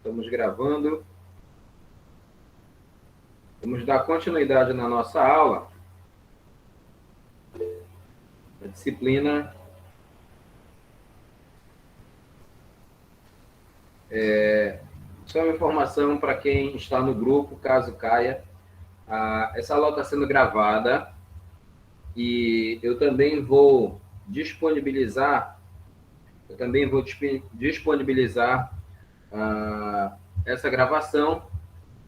Estamos gravando. Vamos dar continuidade na nossa aula. A disciplina só uma informação para quem está no grupo, caso caia. Essa aula está sendo gravada e eu também vou disponibilizar essa gravação,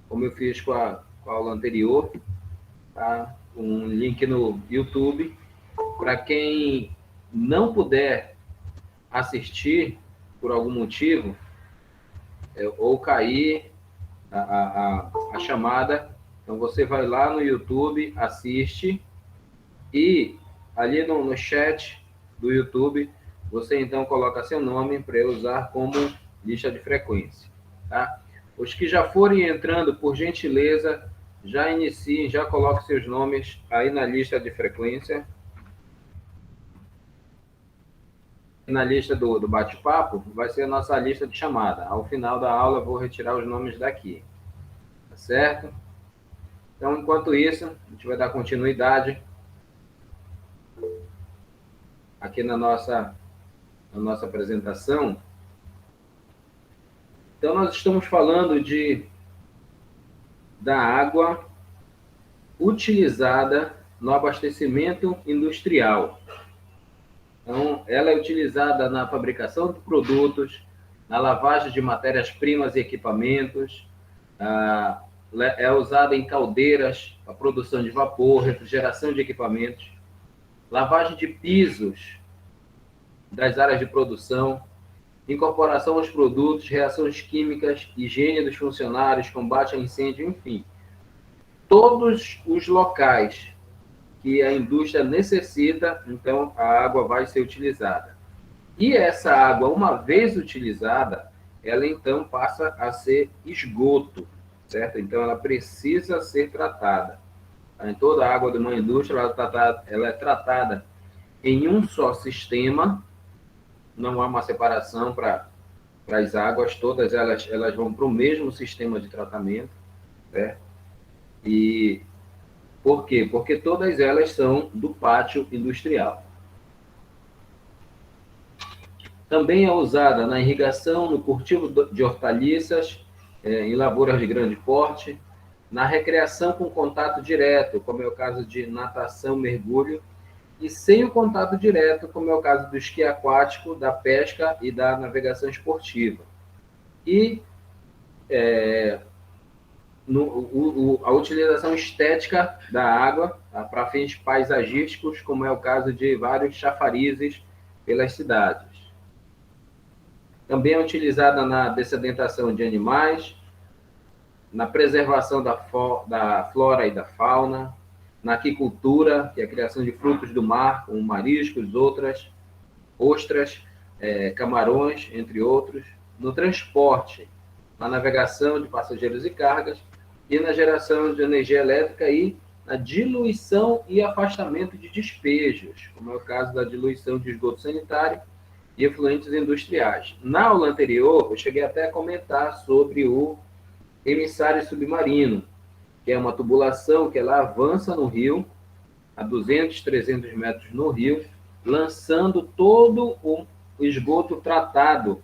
como eu fiz com a aula anterior, tá? Um link no YouTube. Para quem não puder assistir por algum motivo, ou cair a chamada, então você vai lá no YouTube, assiste, e ali no chat do YouTube, você então coloca seu nome para eu usar como lista de frequência. Tá? Os que já forem entrando, por gentileza, já iniciem, já coloquem seus nomes aí na lista de frequência. Na lista do bate-papo, vai ser a nossa lista de chamada. Ao final da aula, eu vou retirar os nomes daqui. Tá certo? Então, enquanto isso, a gente vai dar continuidade aqui na nossa apresentação. Então, nós estamos falando da água utilizada no abastecimento industrial. Então, ela é utilizada na fabricação de produtos, na lavagem de matérias-primas e equipamentos, é usada em caldeiras, a produção de vapor, refrigeração de equipamentos, lavagem de pisos das áreas de produção, incorporação aos produtos, reações químicas, higiene dos funcionários, combate a incêndio, enfim. Todos os locais que a indústria necessita, então a água vai ser utilizada. E essa água, uma vez utilizada, ela então passa a ser esgoto, certo? Então ela precisa ser tratada. Em toda a água de uma indústria, ela é tratada em um só sistema, não há uma separação para as águas, todas elas vão para o mesmo sistema de tratamento, certo? E por quê? Porque todas elas são do pátio industrial. Também é usada na irrigação, no cultivo de hortaliças, em lavouras de grande porte, na recreação com contato direto, como é o caso de natação, mergulho, e sem o contato direto, como é o caso do esqui aquático, da pesca e da navegação esportiva. E a utilização estética da água, tá, para fins paisagísticos, como é o caso de vários chafarizes pelas cidades. Também é utilizada na dessedentação de animais, na preservação da flora e da fauna, na aquicultura, que é a criação de frutos do mar, como mariscos, ostras, camarões, entre outros, no transporte, na navegação de passageiros e cargas, e na geração de energia elétrica e na diluição e afastamento de despejos, como é o caso da diluição de esgoto sanitário e efluentes industriais. Na aula anterior, eu cheguei até a comentar sobre o emissário submarino, que é uma tubulação que ela avança no rio, a 200, 300 metros no rio, lançando todo o esgoto tratado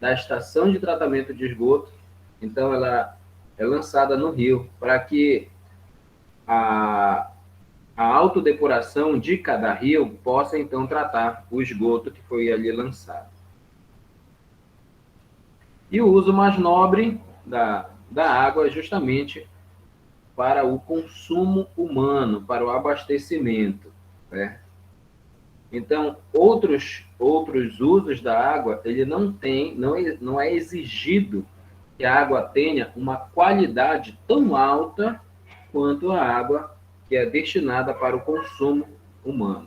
da estação de tratamento de esgoto. Então, ela é lançada no rio para que a autodepuração de cada rio possa, então, tratar o esgoto que foi ali lançado. E o uso mais nobre da água é justamente para o consumo humano, para o abastecimento, né? Então, outros usos da água, ele não é exigido que a água tenha uma qualidade tão alta quanto a água que é destinada para o consumo humano.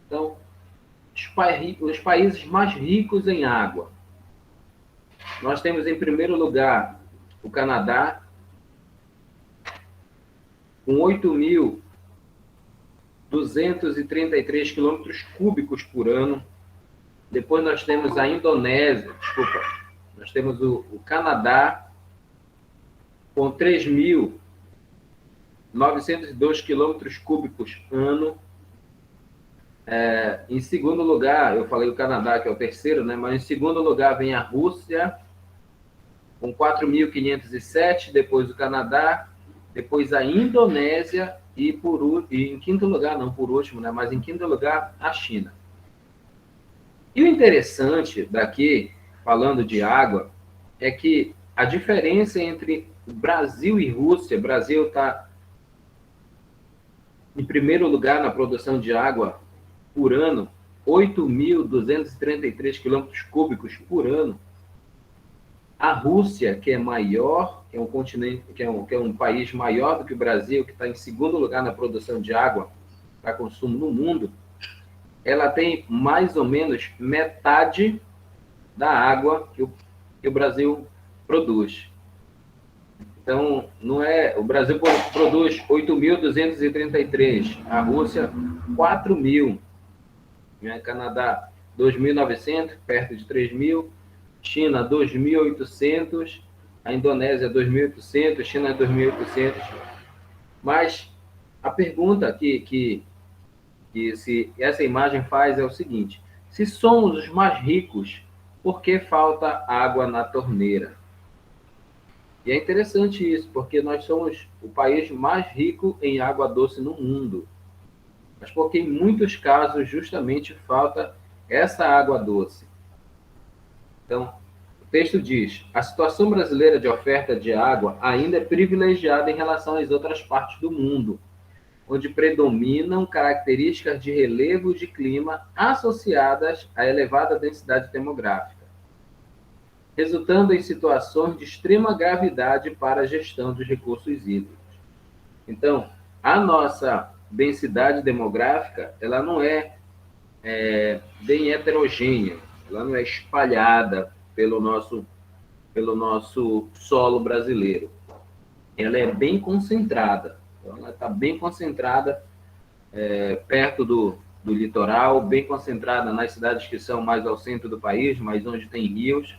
Então, os países mais ricos em água. Nós temos, em primeiro lugar, o Canadá, com 8.233 quilômetros cúbicos por ano. Depois nós temos a Indonésia, desculpa, nós temos o Canadá, com 3.902 quilômetros cúbicos ano. Em segundo lugar, eu falei o Canadá, que é o terceiro, né? Mas em segundo lugar vem a Rússia, com 4.507, depois o Canadá, depois a Indonésia e em quinto lugar, não por último, né? Mas em quinto lugar, a China. E o interessante daqui, falando de água, é que a diferença entre Brasil e Rússia, o Brasil está em primeiro lugar na produção de água por ano, 8.233 quilômetros cúbicos por ano. A Rússia, que é maior, que é um continente, que é um país maior do que o Brasil, que está em segundo lugar na produção de água para consumo no mundo, ela tem mais ou menos metade da água que o Brasil produz. Então, não é, o Brasil produz 8.233, a Rússia 4.000, né? Canadá 2.900, perto de 3.000, China 2.800, a Indonésia 2.800, China 2.800. Mas a pergunta que se essa imagem faz é o seguinte: se somos os mais ricos, por que falta água na torneira? E é interessante isso, porque nós somos o país mais rico em água doce no mundo. Mas porque em muitos casos justamente falta essa água doce. Então, o texto diz: a situação brasileira de oferta de água ainda é privilegiada em relação às outras partes do mundo, onde predominam características de relevo de clima associadas à elevada densidade demográfica, resultando em situações de extrema gravidade para a gestão dos recursos hídricos. Então, a nossa densidade demográfica, ela não é bem heterogênea, ela não é espalhada pelo nosso solo brasileiro. Ela é bem concentrada. Então, ela está bem concentrada perto do litoral, bem concentrada nas cidades que são mais ao centro do país, mas onde tem rios.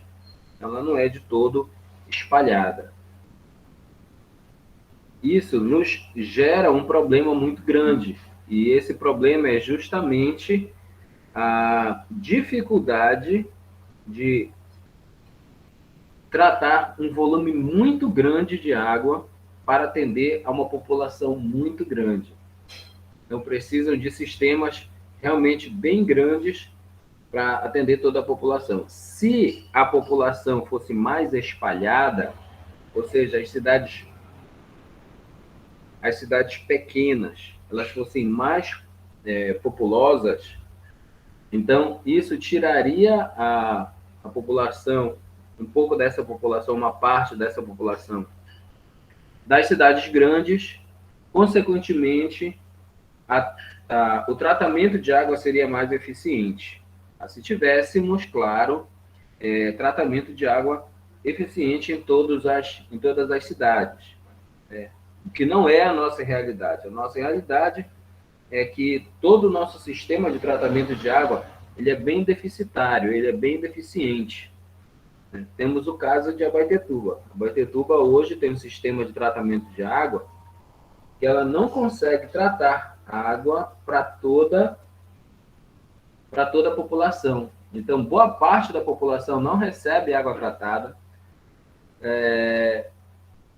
Ela não é de todo espalhada. Isso nos gera um problema muito grande. E esse problema é justamente a dificuldade de tratar um volume muito grande de água para atender a uma população muito grande. Então, precisam de sistemas realmente bem grandes para atender toda a população. Se a população fosse mais espalhada, ou seja, as cidades pequenas, elas fossem mais populosas, então isso tiraria a população, um pouco dessa população, uma parte dessa população, das cidades grandes. Consequentemente, o tratamento de água seria mais eficiente. Se tivéssemos, claro, tratamento de água eficiente em todas as cidades. O que não é a nossa realidade. A nossa realidade é que todo o nosso sistema de tratamento de água ele é bem deficitário, ele é bem deficiente. Temos o caso de Abaetetuba. Abaetetuba hoje tem um sistema de tratamento de água que ela não consegue tratar a água para toda a população. Então, boa parte da população não recebe água tratada.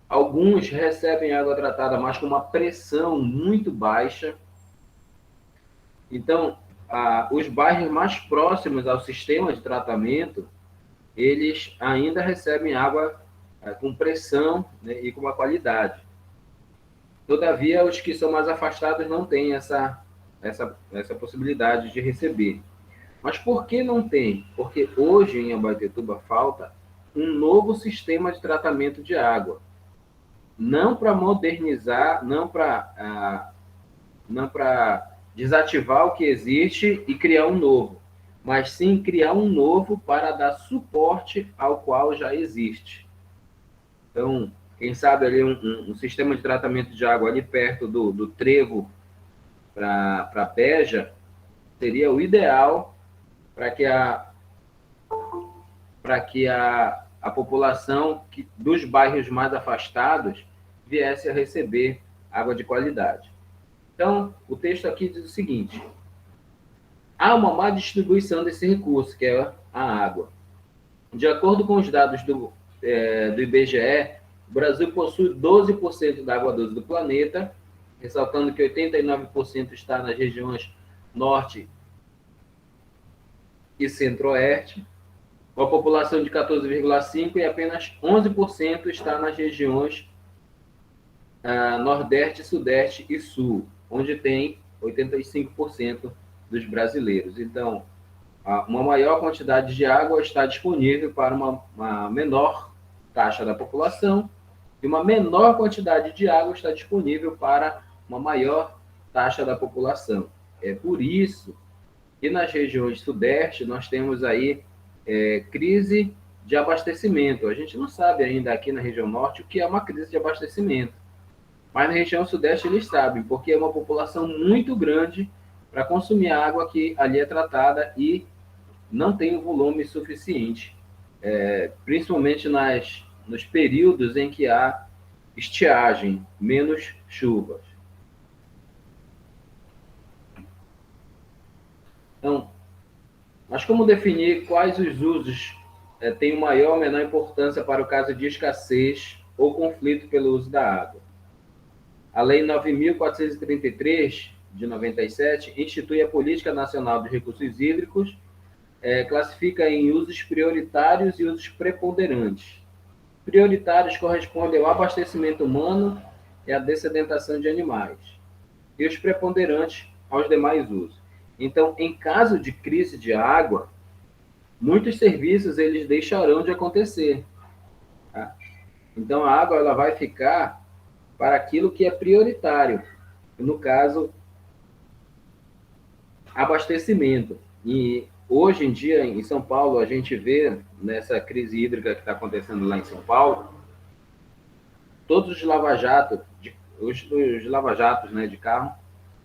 Alguns recebem água tratada, mas com uma pressão muito baixa. Então, os bairros mais próximos ao sistema de tratamento, eles ainda recebem água com pressão, né, e com uma qualidade. Todavia, os que são mais afastados não têm essa possibilidade de receber. Mas por que não tem? Porque hoje em Abaetetuba falta um novo sistema de tratamento de água. Não para modernizar, não para desativar o que existe e criar um novo, mas sim criar um novo para dar suporte ao qual já existe. Então, quem sabe ali um sistema de tratamento de água ali perto do Trevo para Beja seria o ideal para que a para que a população dos bairros mais afastados viesse a receber água de qualidade. Então, o texto aqui diz o seguinte: há uma má distribuição desse recurso, que é a água. De acordo com os dados do IBGE, o Brasil possui 12% da água doce do planeta, ressaltando que 89% está nas regiões norte e centro-oeste, com a população de 14,5% e apenas 11% está nas regiões nordeste, sudeste e sul, onde tem 85% dos brasileiros. Então, uma maior quantidade de água está disponível para uma menor taxa da população e uma menor quantidade de água está disponível para uma maior taxa da população. É por isso que nas regiões sudeste nós temos aí crise de abastecimento. A gente não sabe ainda aqui na região norte o que é uma crise de abastecimento, mas na região sudeste eles sabem, porque é uma população muito grande para consumir a água que ali é tratada e não tem um volume suficiente, principalmente nos períodos em que há estiagem, menos chuvas. Então, mas como definir quais os usos têm maior ou menor importância para o caso de escassez ou conflito pelo uso da água? A Lei 9.433, de 97, institui a Política Nacional dos Recursos Hídricos, classifica em usos prioritários e usos preponderantes. Prioritários correspondem ao abastecimento humano e à dessedentação de animais, e os preponderantes aos demais usos. Então, em caso de crise de água, muitos serviços eles deixarão de acontecer. Tá? Então, a água ela vai ficar para aquilo que é prioritário, no caso, abastecimento. E hoje em dia, em São Paulo, a gente vê, nessa crise hídrica que está acontecendo lá em São Paulo, todos os lava-jatos, os lava-jatos, né, de carro,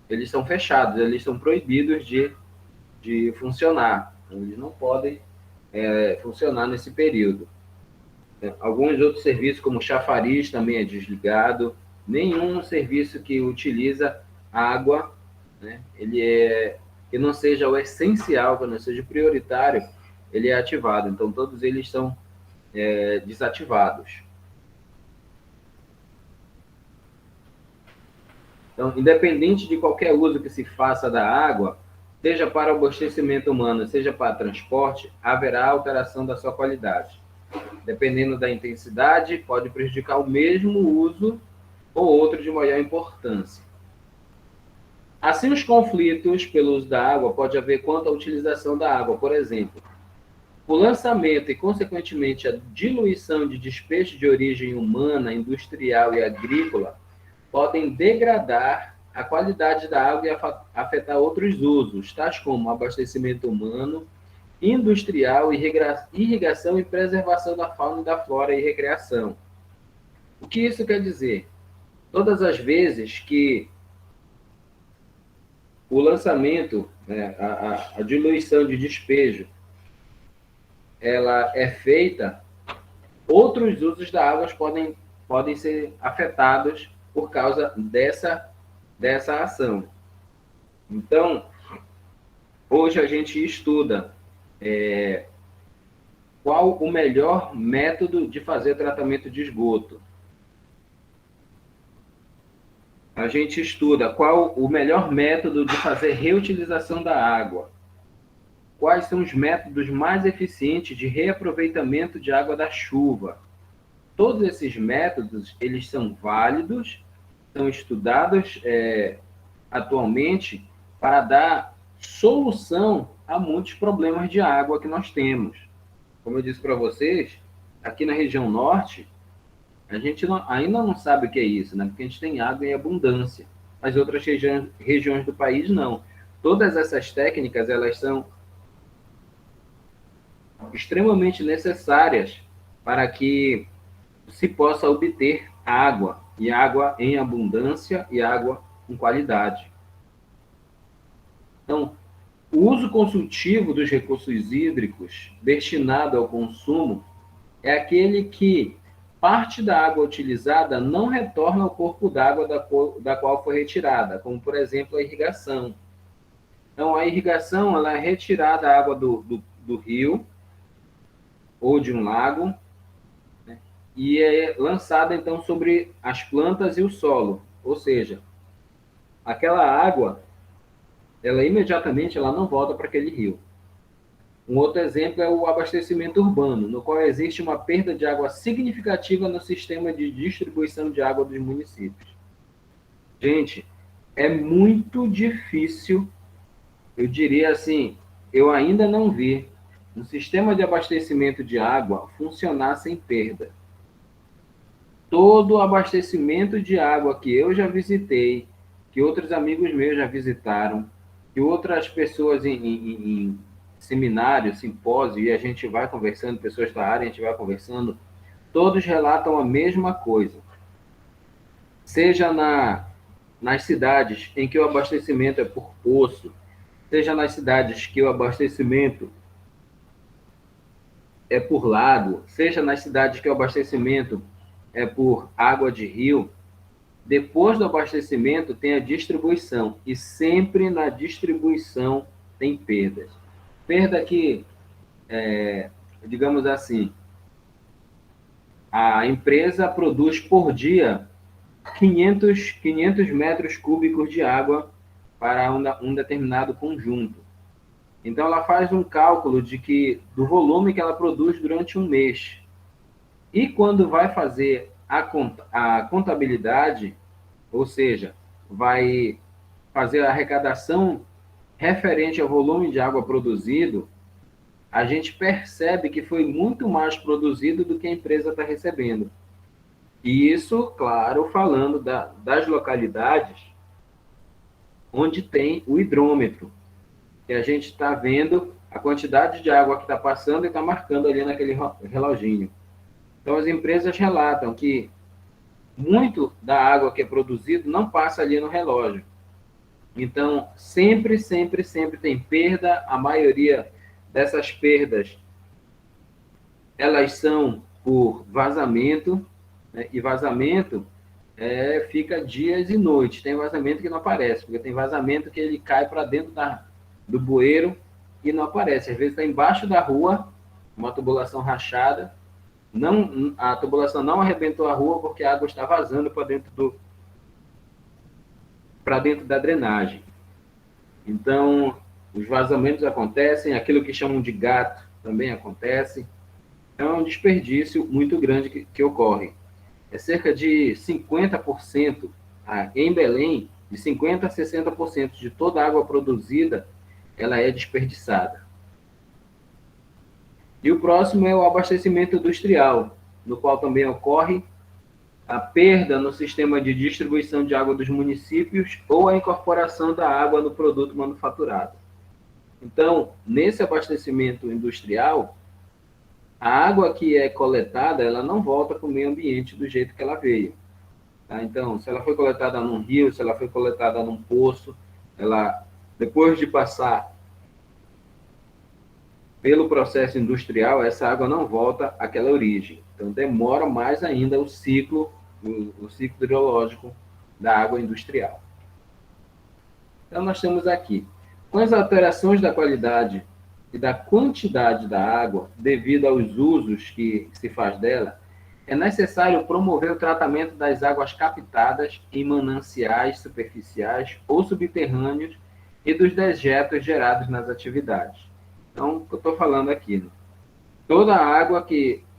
eles estão fechados, eles estão proibidos de funcionar. Eles não podem funcionar nesse período. Alguns outros serviços, como chafariz, também é desligado. Nenhum serviço que utiliza água, né, que não seja o essencial, que não seja prioritário, ele é ativado. Então, todos eles são desativados. Então, independente de qualquer uso que se faça da água, seja para abastecimento humano, seja para transporte, haverá alteração da sua qualidade. Dependendo da intensidade, pode prejudicar o mesmo uso ou outro de maior importância. Assim, os conflitos pelo uso da água pode haver quanto à utilização da água. Por exemplo, o lançamento e, consequentemente, a diluição de despejo de origem humana, industrial e agrícola podem degradar a qualidade da água e afetar outros usos, tais como abastecimento humano, industrial, irrigação e preservação da fauna e da flora e recreação. O que isso quer dizer? Todas as vezes que o lançamento, a diluição de despejo, ela é feita, outros usos da água podem ser afetados por causa dessa ação. Então, hoje a gente estuda qual o melhor método de fazer tratamento de esgoto. A gente estuda qual o melhor método de fazer reutilização da água. Quais são os métodos mais eficientes de reaproveitamento de água da chuva. Todos esses métodos, eles são válidos, são estudados atualmente para dar solução a muitos problemas de água que nós temos. Como eu disse para vocês, aqui na região norte, a gente ainda não sabe o que é isso, né? Porque a gente tem água em abundância. Mas outras regiões do país, não. Todas essas técnicas, elas são extremamente necessárias para que se possa obter água, e água em abundância e água com qualidade. Então, O uso consultivo dos recursos hídricos destinado ao consumo é aquele que parte da água utilizada não retorna ao corpo d'água da qual foi retirada, como, por exemplo, a irrigação. Então, a irrigação ela é retirada a água do rio ou de um lago, né, e é lançada, então, sobre as plantas e o solo. Ou seja, aquela água, ela imediatamente ela não volta para aquele rio. Um outro exemplo é o abastecimento urbano, no qual existe uma perda de água significativa no sistema de distribuição de água dos municípios. Gente, é muito difícil, eu diria assim, eu ainda não vi um sistema de abastecimento de água funcionar sem perda. Todo o abastecimento de água que eu já visitei, que outros amigos meus já visitaram, que outras pessoas em seminários, simpósio, e a gente vai conversando, pessoas da área, a gente vai conversando, todos relatam a mesma coisa. Seja nas cidades em que o abastecimento é por poço, seja nas cidades que o abastecimento é por lago, seja nas cidades que o abastecimento é por água de rio, depois do abastecimento tem a distribuição, e sempre na distribuição tem perdas. Perda que, digamos assim, a empresa produz por dia 500 metros cúbicos de água para um determinado conjunto. Então, ela faz um cálculo do volume que ela produz durante um mês. E quando vai fazer a contabilidade, ou seja, vai fazer a arrecadação referente ao volume de água produzido, a gente percebe que foi muito mais produzido do que a empresa está recebendo. E isso, claro, falando das localidades onde tem o hidrômetro, que a gente está vendo a quantidade de água que está passando e está marcando ali naquele reloginho. Então, as empresas relatam que muito da água que é produzida não passa ali no relógio. Então, sempre tem perda. A maioria dessas perdas, elas são por vazamento, né? E vazamento fica dias e noites. Tem vazamento que não aparece, porque tem vazamento que ele cai para dentro do bueiro e não aparece. Às vezes está embaixo da rua, uma tubulação rachada, a tubulação não arrebentou a rua porque a água está vazando para dentro da drenagem. Então, os vazamentos acontecem, aquilo que chamam de gato também acontece. Então, é um desperdício muito grande que ocorre. É cerca de 50%, em Belém, de 50% a 60% de toda a água produzida, ela é desperdiçada. E o próximo é o abastecimento industrial, no qual também ocorre a perda no sistema de distribuição de água dos municípios ou a incorporação da água no produto manufaturado. Então, nesse abastecimento industrial, a água que é coletada, ela não volta para o meio ambiente do jeito que ela veio. Tá? Então, se ela foi coletada num rio, se ela foi coletada num poço, ela, depois de passar pelo processo industrial, essa água não volta àquela origem. Então, demora mais ainda o ciclo hidrológico da água industrial. Então, nós temos aqui, com as alterações da qualidade e da quantidade da água, devido aos usos que se faz dela, é necessário promover o tratamento das águas captadas em mananciais superficiais ou subterrâneos e dos dejetos gerados nas atividades. Então, o que eu estou falando aqui, né? Toda a água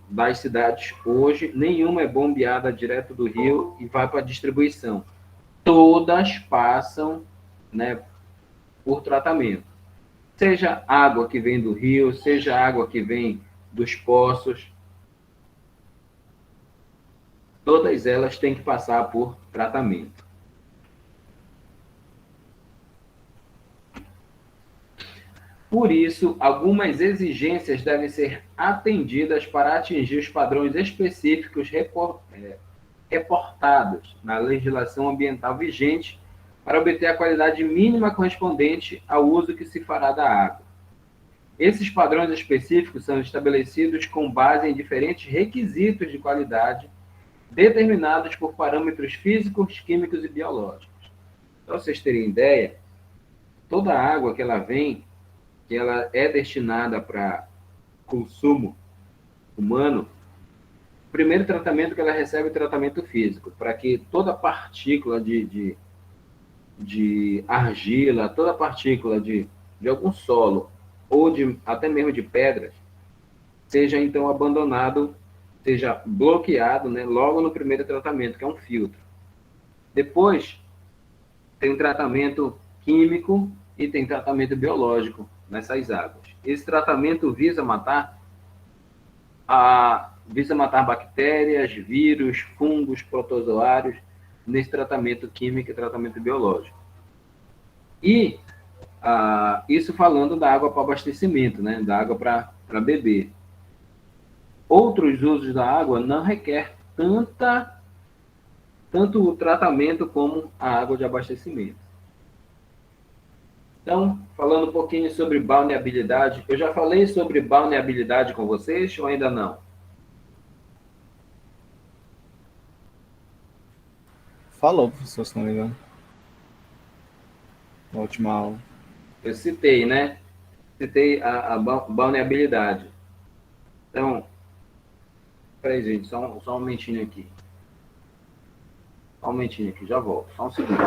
das cidades hoje, nenhuma é bombeada direto do rio e vai para a distribuição. Todas passam, né, por tratamento. Seja água que vem do rio, seja água que vem dos poços, todas elas têm que passar por tratamento. Por isso, algumas exigências devem ser atendidas para atingir os padrões específicos reportados na legislação ambiental vigente para obter a qualidade mínima correspondente ao uso que se fará da água. Esses padrões específicos são estabelecidos com base em diferentes requisitos de qualidade determinados por parâmetros físicos, químicos e biológicos. Para vocês terem ideia, toda a água que ela vem, que ela é destinada para consumo humano, o primeiro tratamento que ela recebe é o tratamento físico, para que toda partícula de argila, toda partícula de algum solo, ou até mesmo de pedras, seja então abandonado, seja bloqueado, né, logo no primeiro tratamento, que é um filtro. Depois, tem um tratamento químico e tem tratamento biológico nessas águas. Esse tratamento visa matar bactérias, vírus, fungos, protozoários nesse tratamento químico e tratamento biológico. E isso falando da água para abastecimento, né, da água para beber. Outros usos da água não requer tanto tratamento como a água de abastecimento. Então, falando um pouquinho sobre balneabilidade, eu já falei sobre balneabilidade com vocês ou ainda não? Falou, professor, se não me engano. Na última aula. Eu citei, né? Citei a balneabilidade. Então, peraí, gente, só um momentinho aqui. Só um momentinho aqui, já volto. Só um segundo.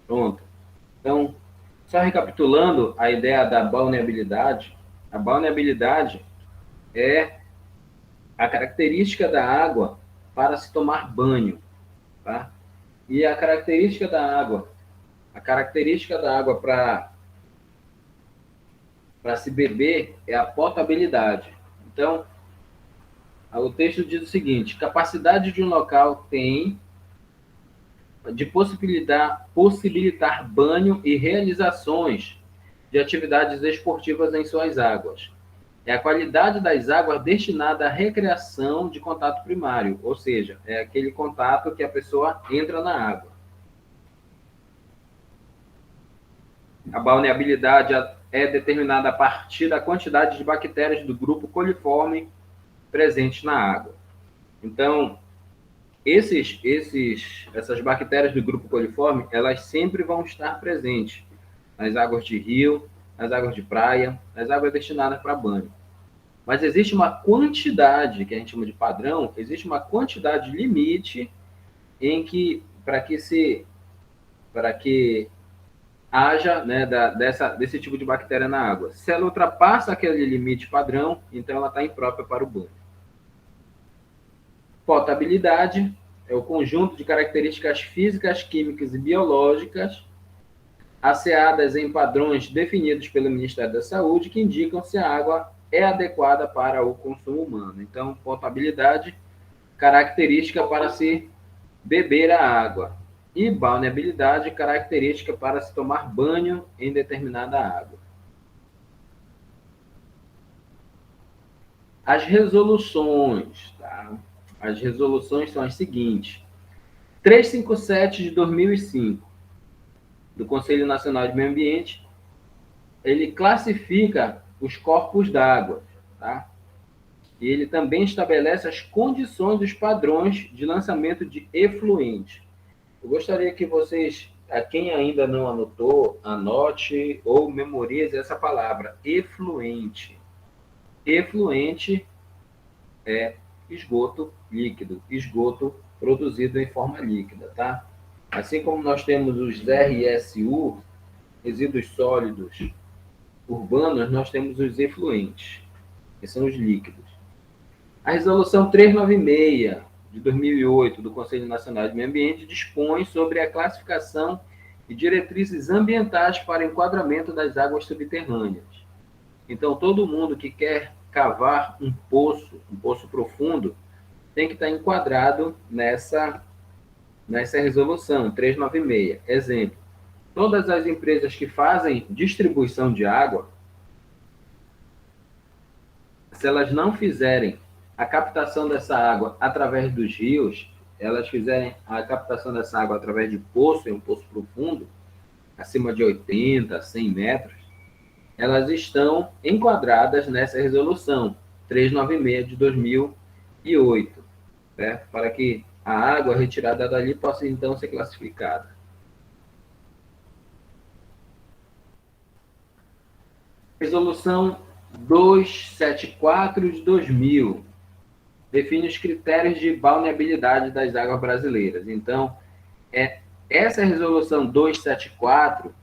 Pronto. Então, só recapitulando a ideia da balneabilidade, a balneabilidade é a característica da água para se tomar banho, tá? E a característica da água para se beber é a potabilidade. Então, o texto diz o seguinte: capacidade de um local tem de possibilitar banho e realizações de atividades esportivas em suas águas. É a qualidade das águas destinada à recreação de contato primário, ou seja, é aquele contato que a pessoa entra na água. A balneabilidade é determinada a partir da quantidade de bactérias do grupo coliforme presentes na água. Então, essas bactérias do grupo coliforme, elas sempre vão estar presentes nas águas de rio, nas águas de praia, nas águas destinadas para banho. Mas existe uma quantidade, que a gente chama de padrão, existe uma quantidade limite em que, para que haja, né, desse tipo de bactéria na água. Se ela ultrapassa aquele limite padrão, então ela está imprópria para o banho. Potabilidade é o conjunto de características físicas, químicas e biológicas asseadas em padrões definidos pelo Ministério da Saúde que indicam se a água é adequada para o consumo humano. Então, potabilidade, característica para se beber a água. E balneabilidade, característica para se tomar banho em determinada água. As resoluções, tá? As resoluções são as seguintes: 357 de 2005, do Conselho Nacional de Meio Ambiente, ele classifica os corpos d'água, tá? E ele também estabelece as condições dos padrões de lançamento de efluente. Eu gostaria que vocês, a quem ainda não anotou, anote ou memorize essa palavra, efluente. Efluente é esgoto líquido, esgoto produzido em forma líquida, tá? Assim como nós temos os RSU, resíduos sólidos urbanos, nós temos os efluentes, que são os líquidos. A Resolução 396, de 2008, do Conselho Nacional de Meio Ambiente, dispõe sobre a classificação e diretrizes ambientais para enquadramento das águas subterrâneas. Então, todo mundo que quer cavar um poço profundo, tem que estar enquadrado nessa resolução 396. Exemplo, todas as empresas que fazem distribuição de água, se elas não fizerem a captação dessa água através dos rios, elas fizerem a captação dessa água através de poço, em um poço profundo, acima de 80, 100 metros, elas estão enquadradas nessa resolução 396 de 2008, né? Para que a água retirada dali possa, então, ser classificada. Resolução 274 de 2000 define os critérios de balneabilidade das águas brasileiras. Então, essa resolução 274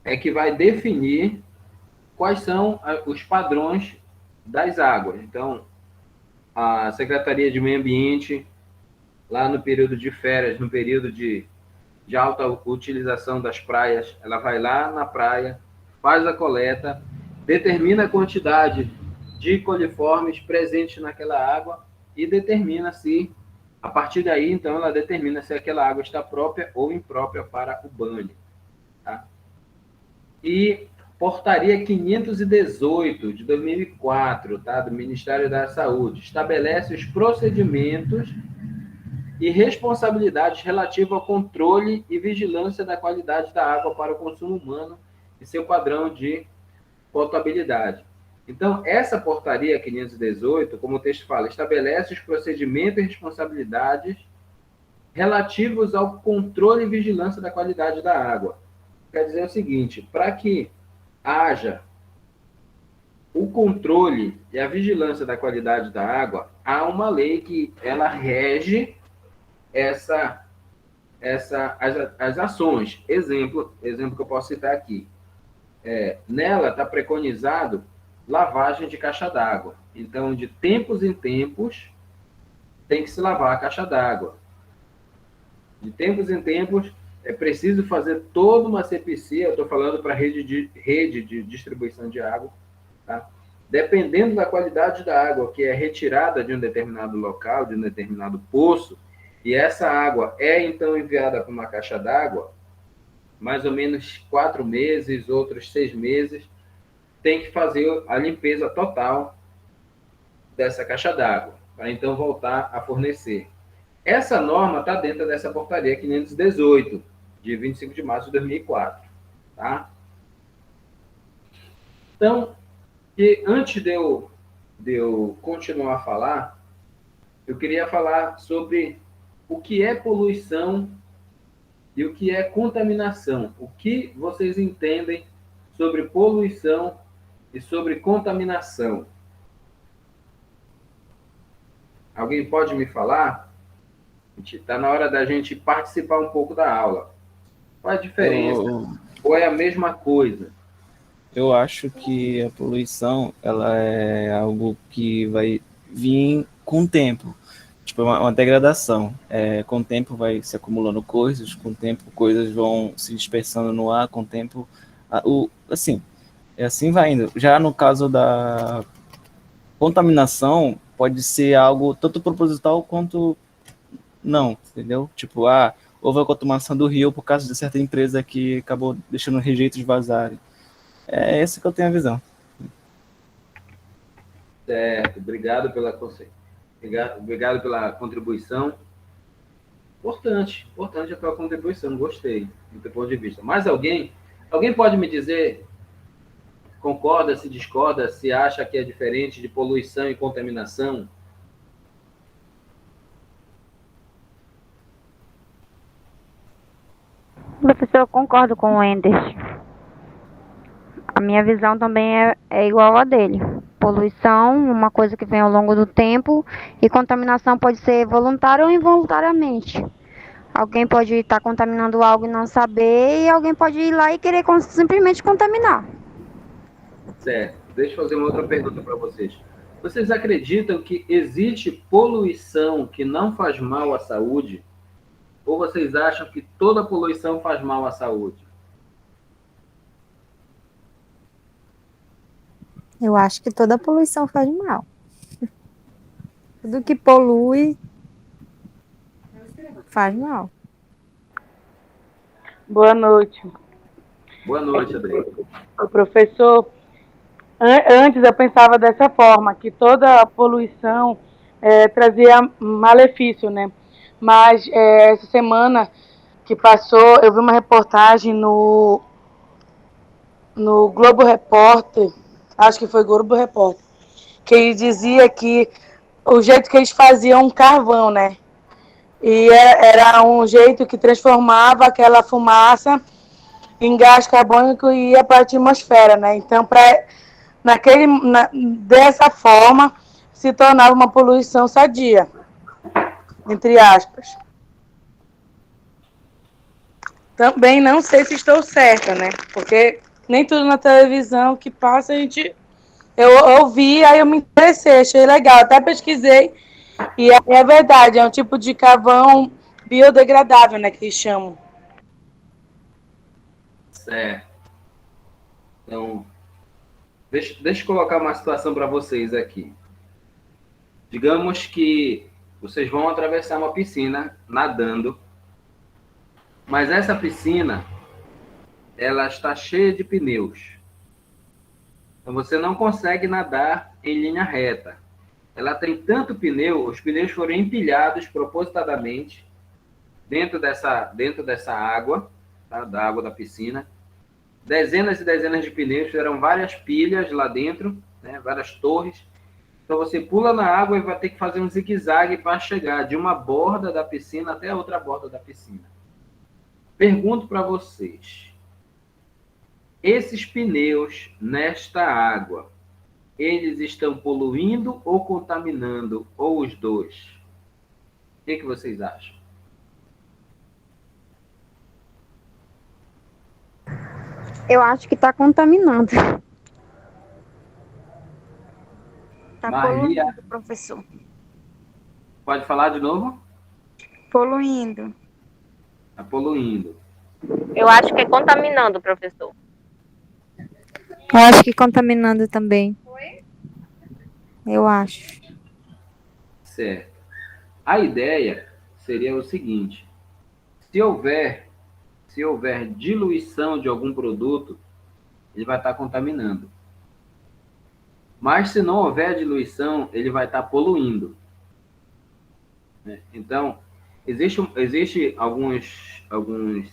é que vai definir quais são os padrões das águas. Então, a Secretaria de Meio Ambiente, lá no período de férias, no período de alta utilização das praias, ela vai lá na praia, faz a coleta, determina a quantidade de coliformes presentes naquela água e determina se, a partir daí, então, ela determina se aquela água está própria ou imprópria para o banho. Tá? E Portaria 518, de 2004, tá? Do Ministério da Saúde, estabelece os procedimentos e responsabilidades relativas ao controle e vigilância da qualidade da água para o consumo humano e seu padrão de potabilidade. Então, essa portaria 518, como o texto fala, estabelece os procedimentos e responsabilidades relativos ao controle e vigilância da qualidade da água. Quer dizer o seguinte, para que haja o controle e a vigilância da qualidade da água, há uma lei que ela rege as ações. Exemplo que eu posso citar aqui. Nela está preconizado lavagem de caixa d'água. Então, de tempos em tempos, tem que se lavar a caixa d'água. De tempos em tempos, é preciso fazer toda uma CPC, eu estou falando para rede de distribuição de água, tá? Dependendo da qualidade da água que é retirada de um determinado local, de um determinado poço, e essa água é, então, enviada para uma caixa d'água, mais ou menos 4 meses, outros 6 meses, tem que fazer a limpeza total dessa caixa d'água, para então voltar a fornecer. Essa norma está dentro dessa portaria 518, de 25 de março de 2004. Tá? Então, antes de eu continuar a falar, eu queria falar sobre o que é poluição e o que é contaminação. O que vocês entendem sobre poluição e sobre contaminação? Alguém pode me falar? Está na hora da gente participar um pouco da aula. Qual a diferença? Ou é a mesma coisa? Eu acho que a poluição, ela é algo que vai vir com o tempo. Tipo, uma degradação. Com o tempo vai se acumulando coisas, com o tempo coisas vão se dispersando no ar, com o tempo... assim vai indo. Já no caso da contaminação, pode ser algo tanto proposital quanto não, entendeu? Tipo, houve a contaminação do rio por causa de certa empresa que acabou deixando rejeitos vazarem. É essa que eu tenho a visão. Certo, obrigado pela contribuição. Importante a tua contribuição, gostei do teu ponto de vista. Mais alguém pode me dizer, concorda, se discorda, se acha que é diferente de poluição e contaminação? Professor, eu concordo com o Wenders. A minha visão também é igual a dele, poluição, uma coisa que vem ao longo do tempo, e contaminação pode ser voluntária ou involuntariamente. Alguém pode estar contaminando algo e não saber, e alguém pode ir lá e querer simplesmente contaminar. Certo. Deixa eu fazer uma outra pergunta para vocês. Vocês acreditam que existe poluição que não faz mal à saúde? Ou vocês acham que toda poluição faz mal à saúde? Eu acho que toda poluição faz mal. Tudo que polui faz mal. Boa noite. Boa noite, Adriana. O professor, antes eu pensava dessa forma, que toda poluição trazia malefício, né? Mas essa semana que passou, eu vi uma reportagem no Globo Repórter, acho que foi Globo Repórter, que ele dizia que o jeito que eles faziam carvão, né? E era um jeito que transformava aquela fumaça em gás carbônico e ia para a atmosfera, né? Então, dessa forma, se tornava uma poluição sadia, entre aspas. Também não sei se estou certa, né? Porque nem tudo na televisão que passa eu ouvi, aí eu me interessei, achei legal, até pesquisei. E é verdade, é um tipo de carvão biodegradável, né, que eles chamam. Certo. Então, deixa eu colocar uma situação para vocês aqui. Digamos que vocês vão atravessar uma piscina nadando, mas essa piscina, ela está cheia de pneus. Então, você não consegue nadar em linha reta. Ela tem tanto pneu, os pneus foram empilhados propositadamente dentro dessa água, tá? Da água da piscina. Dezenas e dezenas de pneus, fizeram várias pilhas lá dentro, né? Várias torres. Então você pula na água e vai ter que fazer um zigue-zague para chegar de uma borda da piscina até a outra borda da piscina. Pergunto para vocês, esses pneus nesta água, eles estão poluindo ou contaminando, ou os dois? O que vocês acham? Eu acho que está contaminando. Está Maria, poluindo, professor. pode falar de novo? Poluindo. Está poluindo. Eu acho que é contaminando, professor. Eu acho que contaminando também. Eu acho. Certo. A ideia seria o seguinte: se houver diluição de algum produto, ele vai estar contaminando. Mas se não houver diluição, ele vai estar poluindo. Então, existe alguns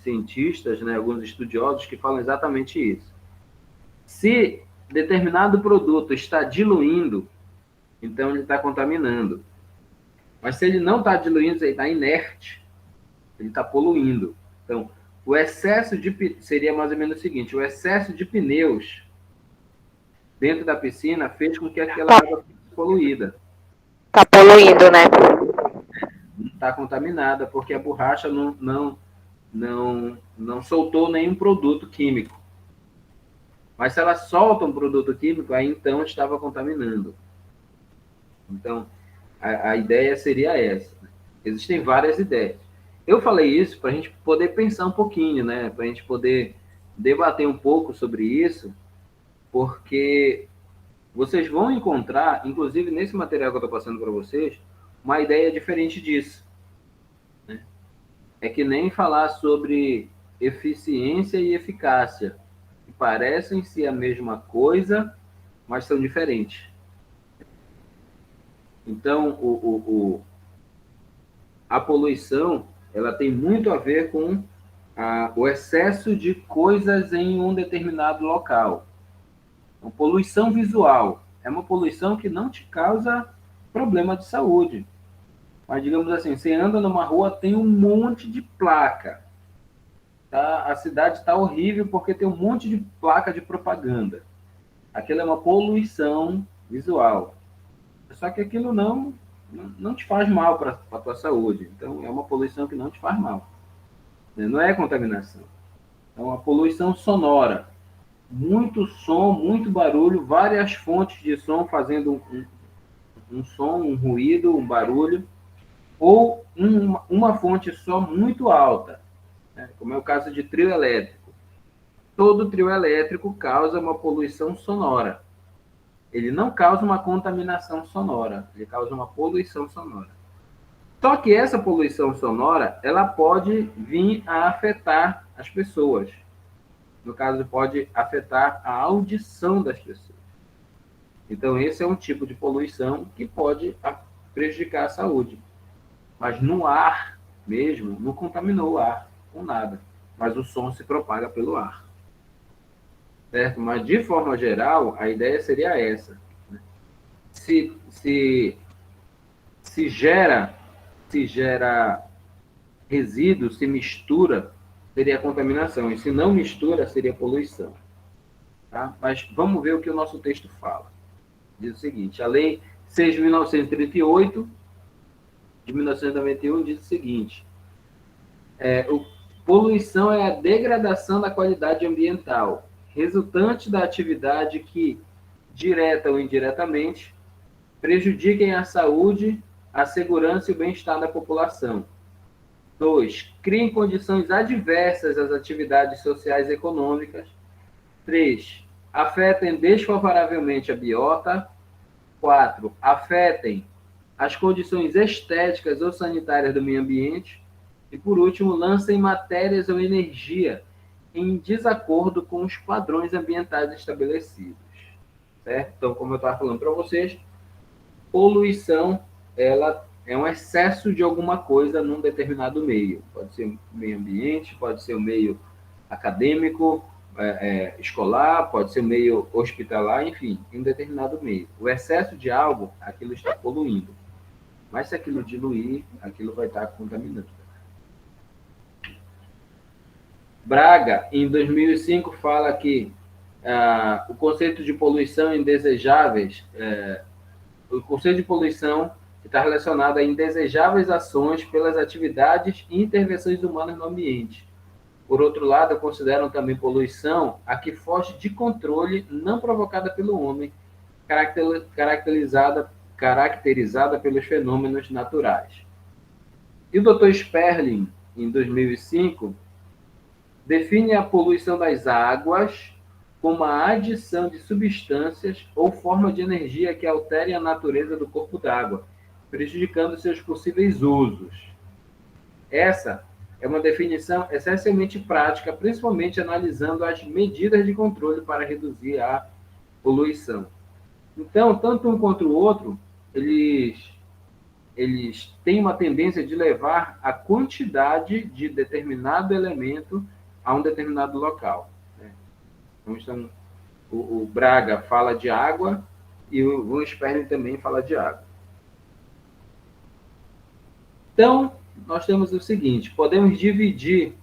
cientistas, né, alguns estudiosos que falam exatamente isso. Se determinado produto está diluindo, então ele está contaminando. Mas se ele não está diluindo, ele está inerte, ele está poluindo. Então, o excesso seria mais ou menos o seguinte: o excesso de pneus dentro da piscina fez com que aquela água fosse poluída. Tá poluindo, né? Não está contaminada, porque a borracha não soltou nenhum produto químico. Mas se ela solta um produto químico, aí então estava contaminando. Então, a ideia seria essa. Existem várias ideias. Eu falei isso para a gente poder pensar um pouquinho, né? Para a gente poder debater um pouco sobre isso, porque vocês vão encontrar, inclusive nesse material que eu estou passando para vocês, uma ideia diferente disso. Né? É que nem falar sobre eficiência e eficácia, que parecem ser a mesma coisa, mas são diferentes. Então, a poluição, ela tem muito a ver com o excesso de coisas em um determinado local. Então, poluição visual é uma poluição que não te causa problema de saúde. Mas, digamos assim, você anda numa rua, tem um monte de placa. Tá? A cidade está horrível porque tem um monte de placa de propaganda. Aquilo é uma poluição visual. Só que aquilo não te faz mal para a tua saúde. Então, é uma poluição que não te faz mal. Não é contaminação. É uma poluição sonora. Muito som, muito barulho, várias fontes de som fazendo um som, um ruído, um barulho, ou uma fonte só muito alta, né? Como é o caso de trio elétrico. Todo trio elétrico causa uma poluição sonora. Ele não causa uma contaminação sonora, ele causa uma poluição sonora. Só que essa poluição sonora, ela pode vir a afetar as pessoas. No caso, pode afetar a audição das pessoas. Então, esse é um tipo de poluição que pode prejudicar a saúde. Mas no ar mesmo, não contaminou o ar com nada. Mas o som se propaga pelo ar. Certo? Mas, de forma geral, a ideia seria essa. Né? Se gera resíduo, se mistura, seria contaminação. E se não mistura, seria poluição. Tá? Mas vamos ver o que o nosso texto fala. Diz o seguinte: a Lei 6.938, de 1991, diz o seguinte: poluição é a degradação da qualidade ambiental, resultante da atividade que, direta ou indiretamente, prejudiquem a saúde, a segurança e o bem-estar da população. 2. Criem condições adversas às atividades sociais e econômicas. 3. Afetem desfavoravelmente a biota. 4. Afetem as condições estéticas ou sanitárias do meio ambiente. E, por último, lancem matérias ou energia em desacordo com os padrões ambientais estabelecidos. Certo? Então, como eu estava falando para vocês, poluição, ela é um excesso de alguma coisa num determinado meio. Pode ser o meio ambiente, pode ser o meio acadêmico, escolar, pode ser o meio hospitalar, enfim, em um determinado meio. O excesso de algo, aquilo está poluindo. Mas se aquilo diluir, aquilo vai estar contaminando. Braga, em 2005, fala que o conceito de poluição indesejáveis, o conceito de poluição está relacionado a indesejáveis ações pelas atividades e intervenções humanas no ambiente. Por outro lado, consideram também poluição a que foge de controle não provocada pelo homem, caracterizada pelos fenômenos naturais. E o Dr. Sperling, em 2005, define a poluição das águas como a adição de substâncias ou forma de energia que alterem a natureza do corpo d'água, prejudicando seus possíveis usos. Essa é uma definição essencialmente prática, principalmente analisando as medidas de controle para reduzir a poluição. Então, tanto um quanto o outro, eles têm uma tendência de levar a quantidade de determinado elemento a um determinado local. Então, o Braga fala de água e o Von Sperling também fala de água. Então, nós temos o seguinte: podemos dividir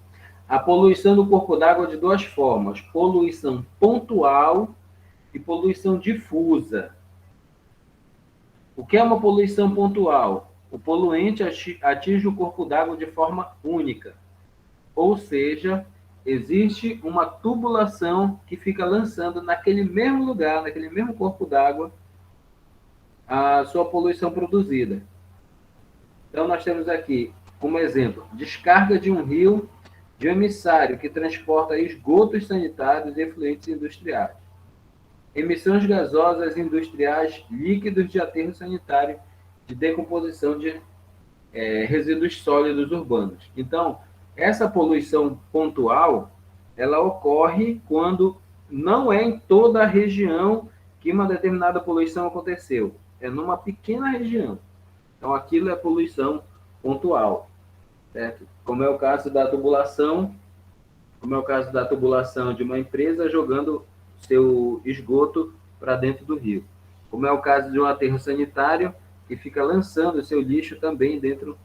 a poluição do corpo d'água de duas formas: poluição pontual e poluição difusa. O que é uma poluição pontual? O poluente atinge o corpo d'água de forma única, ou seja, existe uma tubulação que fica lançando naquele mesmo lugar, naquele mesmo corpo d'água, a sua poluição produzida. Então, nós temos aqui, como exemplo, descarga de um rio de um emissário que transporta esgotos sanitários e efluentes industriais. Emissões gasosas industriais líquidos de aterro sanitário de decomposição de resíduos sólidos urbanos. Então, essa poluição pontual, ela ocorre quando não é em toda a região que uma determinada poluição aconteceu. É numa pequena região. Então, aquilo é poluição pontual, certo? Como é o caso da tubulação, de uma empresa jogando seu esgoto para dentro do rio. Como é o caso de um aterro sanitário que fica lançando seu lixo também dentro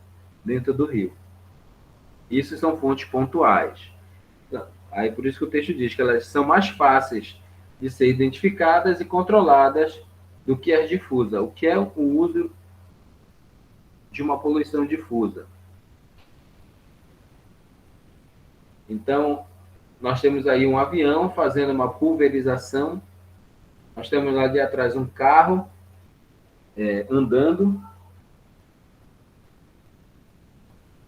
do rio. Isso são fontes pontuais. Então, aí por isso que o texto diz que elas são mais fáceis de ser identificadas e controladas do que as difusas. O que é o uso de uma poluição difusa? Então, nós temos aí um avião fazendo uma pulverização, nós temos ali atrás um carro andando,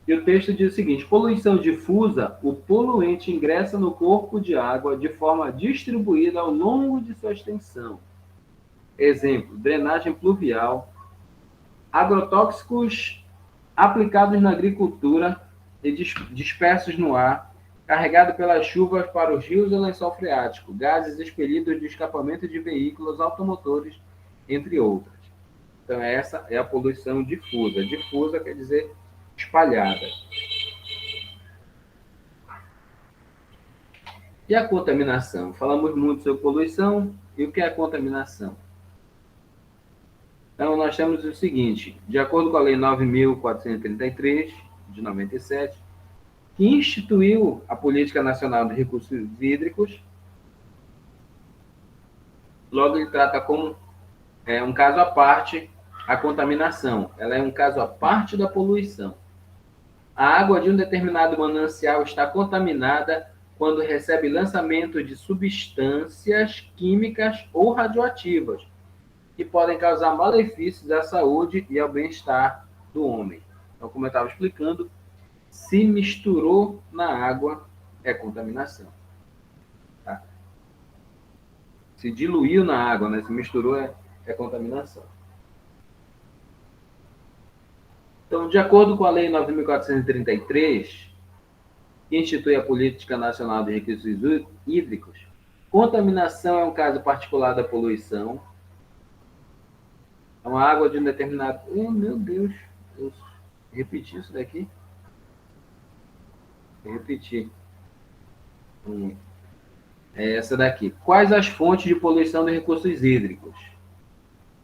e o texto diz o seguinte: poluição difusa, o poluente ingressa no corpo de água de forma distribuída ao longo de sua extensão. Exemplo, drenagem pluvial, agrotóxicos aplicados na agricultura e dispersos no ar, carregado pelas chuvas para os rios e lençol freático, gases expelidos de escapamento de veículos automotores, entre outras. Então, essa é a poluição difusa. Difusa quer dizer espalhada. E a contaminação? Falamos muito sobre poluição. E o que é a contaminação? Então, nós temos o seguinte: de acordo com a Lei 9.433, de 97, que instituiu a Política Nacional de Recursos Hídricos, logo ele trata como um caso à parte a contaminação. Ela é um caso à parte da poluição. A água de um determinado manancial está contaminada quando recebe lançamento de substâncias químicas ou radioativas, que podem causar malefícios à saúde e ao bem-estar do homem. Então, como eu estava explicando, se misturou na água, é contaminação. Tá? Se diluiu na água, né? Se misturou, é contaminação. Então, de acordo com a Lei 9.433, que institui a Política Nacional de Recursos Hídricos, contaminação é um caso particular da poluição. Então, a água de um determinado... Oh, meu Deus! Eu repeti isso daqui. Eu repeti. É essa daqui. Quais as fontes de poluição de recursos hídricos?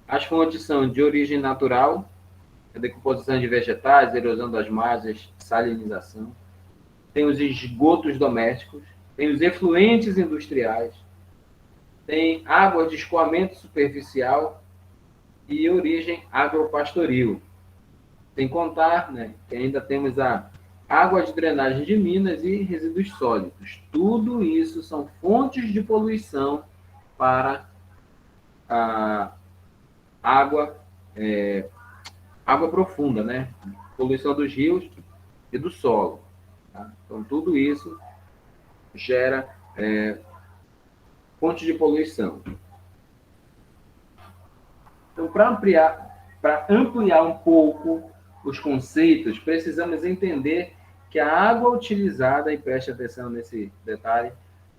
As fontes são de origem natural, a decomposição de vegetais, erosão das margens, salinização. Tem os esgotos domésticos, tem os efluentes industriais, tem água de escoamento superficial e origem agropastoril. Sem contar, né, que ainda temos a água de drenagem de minas e resíduos sólidos. Tudo isso são fontes de poluição para a água profunda, né? Poluição dos rios e do solo. Tá? Então, tudo isso gera fontes de poluição. Então, para ampliar um pouco os conceitos, precisamos entender que a água utilizada, e preste atenção nesse detalhe,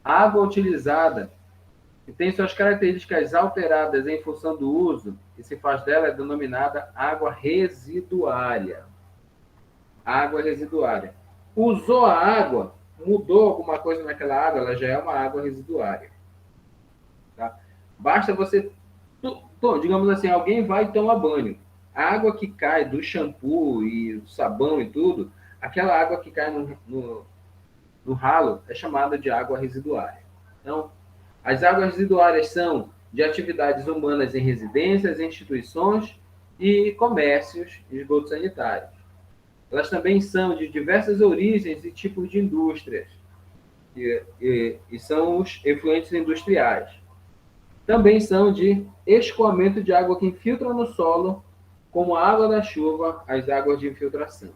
a água utilizada que tem suas características alteradas em função do uso que se faz dela é denominada água residuária. Água residuária. Usou a água, mudou alguma coisa naquela água, ela já é uma água residuária. Tá? Basta você... digamos assim, alguém vai tomar banho. A água que cai do shampoo e do sabão e tudo, aquela água que cai no ralo é chamada de água residuária. Então, as águas residuárias são de atividades humanas em residências, instituições e comércios e esgotos sanitários. Elas também são de diversas origens e tipos de indústrias, e são os efluentes industriais. Também são de escoamento de água que infiltra no solo, como a água da chuva, as águas de infiltração.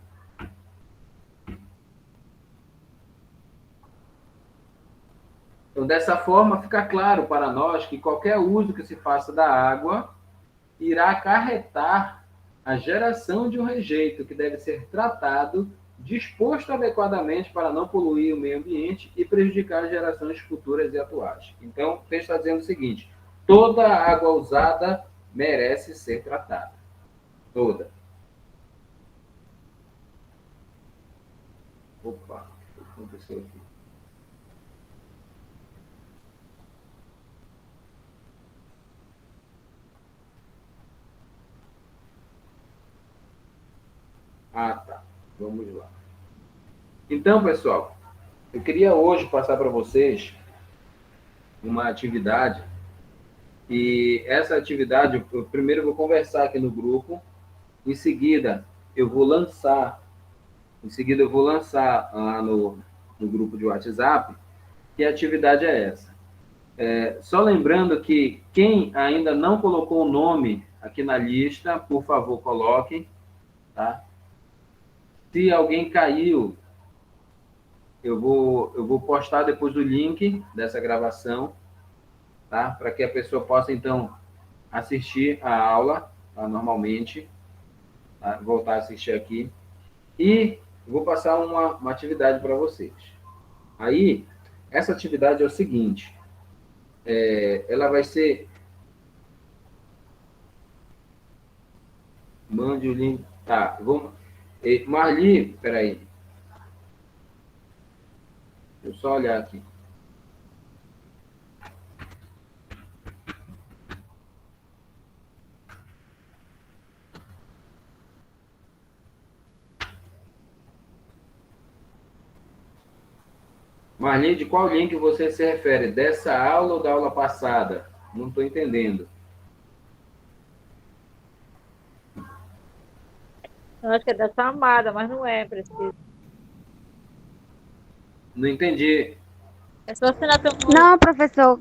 Então, dessa forma, fica claro para nós que qualquer uso que se faça da água irá acarretar a geração de um rejeito que deve ser tratado, disposto adequadamente para não poluir o meio ambiente e prejudicar as gerações futuras e atuais. Então, o texto está dizendo o seguinte: toda água usada merece ser tratada. Toda. Opa, o que aconteceu aqui? Ah, tá. Vamos lá. Então, pessoal, eu queria hoje passar para vocês uma atividade E essa atividade, eu primeiro vou conversar aqui no grupo, em seguida eu vou lançar lá no grupo de WhatsApp, que a atividade é essa. Só lembrando que quem ainda não colocou o nome aqui na lista, por favor, coloquem, tá? Se alguém caiu, eu vou postar depois o link dessa gravação, tá? Para que a pessoa possa, então, assistir a aula, tá? Normalmente, tá? Voltar a assistir aqui. E vou passar uma atividade para vocês. Aí, essa atividade é o seguinte, ela vai ser... Mande o link. Tá, vamos... Marli, peraí. Deixa eu só olhar aqui. Marli, de qual link você se refere? Dessa aula ou da aula passada? Não estou entendendo. Eu acho que é da chamada, mas não é preciso. Não entendi. É só assinatura. Não, professor,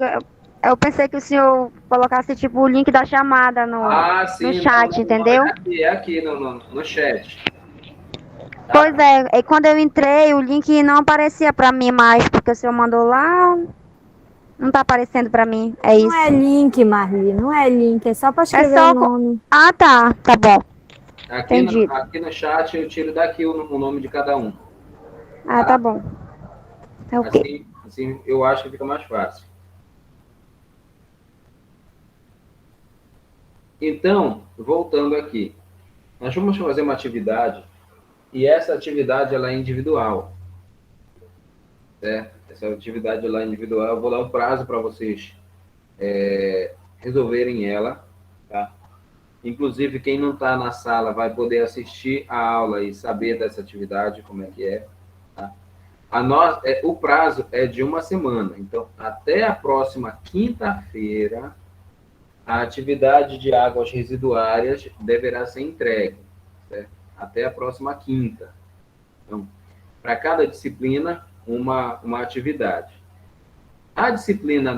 eu pensei que o senhor colocasse tipo o link da chamada no Sim, chat, não, entendeu? é aqui no chat. Tá? Pois é, e quando eu entrei, o link não aparecia pra mim mais, porque o senhor mandou lá, não tá aparecendo pra mim, é isso. Não é link, Marli, não é link, é só para escrever só o nome. Ah, tá bom. Entendi. Aqui no chat eu tiro daqui o nome de cada um. Ah, tá bom. Tá ok. Assim eu acho que fica mais fácil. Então, voltando aqui. Nós vamos fazer uma atividade, e essa atividade ela é individual. Certo? Essa atividade ela é individual, eu vou dar um prazo para vocês resolverem ela. Tá? Inclusive, quem não está na sala vai poder assistir a aula e saber dessa atividade, como é que é. Tá? O prazo é de 1 semana. Então, até a próxima quinta-feira, a atividade de águas residuárias deverá ser entregue. Certo? Até a próxima quinta. Então, para cada disciplina, uma atividade. A disciplina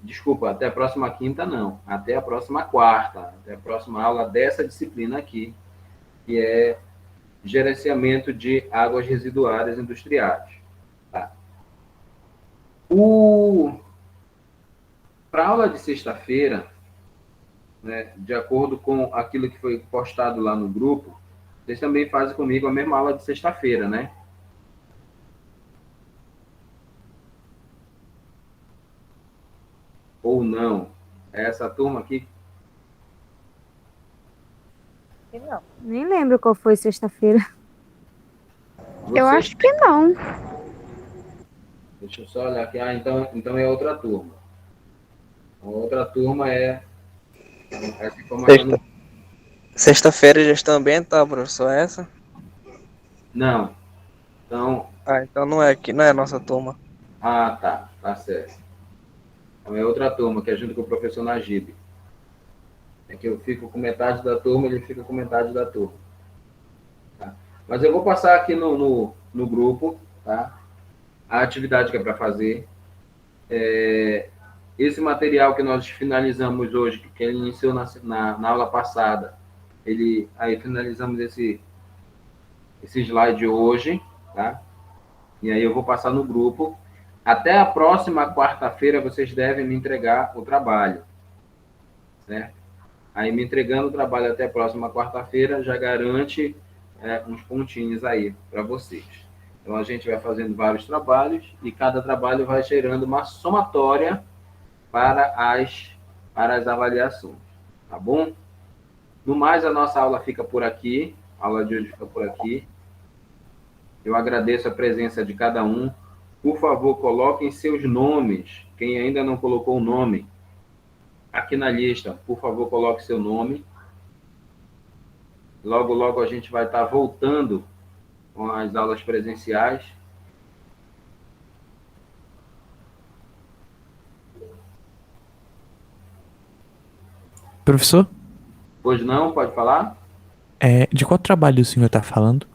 Desculpa, até a próxima quinta, não. Até a próxima quarta. Até a próxima aula dessa disciplina aqui, que é gerenciamento de águas residuárias industriais. Tá? Para a aula de sexta-feira, né, de acordo com aquilo que foi postado lá no grupo, vocês também fazem comigo a mesma aula de sexta-feira, né? Ou não? É essa turma aqui? Não. Nem lembro qual foi sexta-feira. Eu acho que não. Deixa eu só olhar aqui. Então é outra turma. A outra turma é essa informação. Sexta-feira, gestão ambiental, professor, é essa? Não. Então... então não é aqui, não é a nossa turma. Tá certo. Então é outra turma, que é junto com o professor Najib. É que eu fico com metade da turma, ele fica com metade da turma. Tá? Mas eu vou passar aqui no grupo, tá? A atividade que é para fazer. Esse material que nós finalizamos hoje, que ele iniciou na aula passada, aí finalizamos esse slide hoje, tá? E aí eu vou passar no grupo. Até a próxima quarta-feira vocês devem me entregar o trabalho, certo? Aí me entregando o trabalho até a próxima quarta-feira já garante uns pontinhos aí para vocês. Então a gente vai fazendo vários trabalhos e cada trabalho vai gerando uma somatória para as avaliações, tá bom? No mais, a nossa aula fica por aqui, a aula de hoje fica por aqui. Eu agradeço a presença de cada um. Por favor, coloquem seus nomes. Quem ainda não colocou o nome aqui na lista, por favor, coloque seu nome. Logo, logo a gente vai estar voltando com as aulas presenciais. Professor, Pois não, pode falar? de qual trabalho o senhor está falando?